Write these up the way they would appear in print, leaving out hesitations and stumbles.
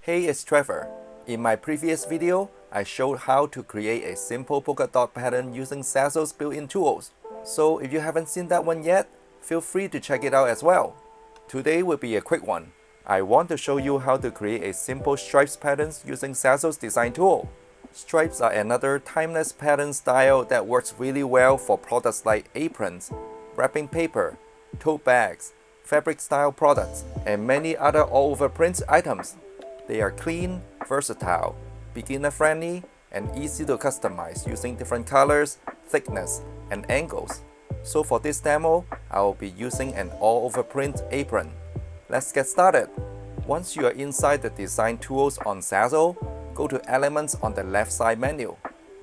Hey, it's Trevor. In my previous video, I showed how to create a simple polka dot pattern using Zazzle's built-in tools. So if you haven't seen that one yet, feel free to check it out as well. Today will be a quick one. I want to show you how to create a simple stripes patterns using Zazzle's design tool. Stripes are another timeless pattern style that works really well for products like aprons, wrapping paper, tote bags, fabric style products, and many other all-over print items. They are clean, versatile, beginner-friendly, and easy to customize using different colors, thickness, and angles. So for this demo, I will be using an all-over print apron. Let's get started. Once you are inside the design tools on Zazzle, go to Elements on the left side menu.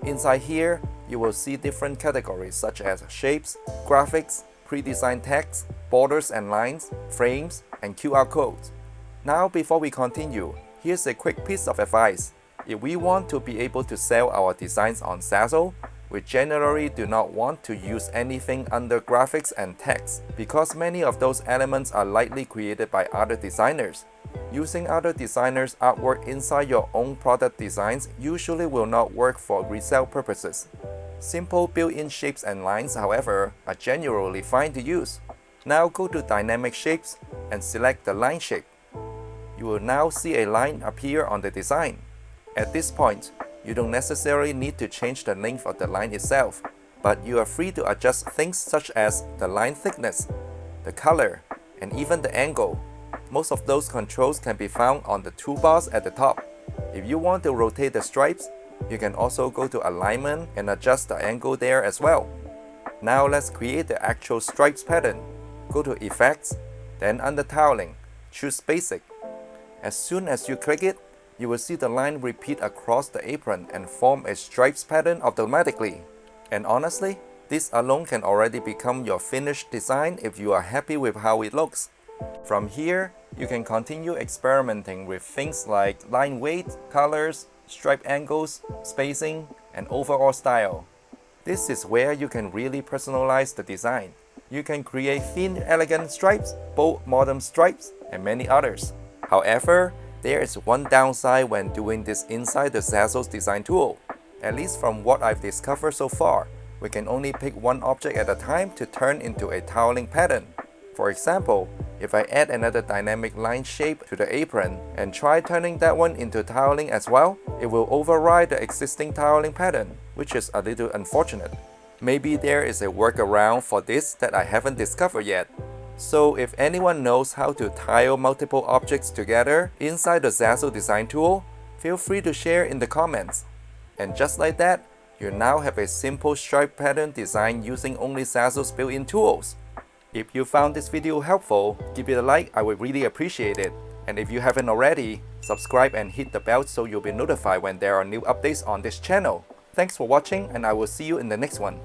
Inside here, you will see different categories such as shapes, graphics, pre-designed text, borders and lines, frames, and QR codes. Now before we continue, here's a quick piece of advice. If we want to be able to sell our designs on Zazzle, we generally do not want to use anything under graphics and text because many of those elements are likely created by other designers. Using other designers' artwork inside your own product designs usually will not work for resale purposes. Simple built-in shapes and lines, however, are generally fine to use. Now go to Dynamic Shapes and select the line shape. You will now see a line appear on the design. At this point, you don't necessarily need to change the length of the line itself, but you are free to adjust things such as the line thickness, the color, and even the angle. Most of those controls can be found on the toolbars at the top. If you want to rotate the stripes, you can also go to Alignment and adjust the angle there as well. Now let's create the actual stripes pattern. Go to Effects, then under Tiling, choose Basic. As soon as you click it, you will see the line repeat across the apron and form a stripes pattern automatically. And honestly, this alone can already become your finished design if you are happy with how it looks. From here, you can continue experimenting with things like line weight, colors, stripe angles, spacing, and overall style. This is where you can really personalize the design. You can create thin, elegant stripes, bold, modern stripes, and many others. However, there is one downside when doing this inside the Zazzle's design tool. At least from what I've discovered so far, we can only pick one object at a time to turn into a tiling pattern. For example, if I add another dynamic line shape to the apron and try turning that one into tiling as well, it will override the existing tiling pattern, which is a little unfortunate. Maybe there is a workaround for this that I haven't discovered yet. So if anyone knows how to tile multiple objects together inside the Zazzle design tool, feel free to share in the comments. And just like that, you now have a simple stripe pattern design using only Zazzle's built-in tools. If you found this video helpful, give it a like, I would really appreciate it. And if you haven't already, subscribe and hit the bell so you'll be notified when there are new updates on this channel. Thanks for watching, and I will see you in the next one.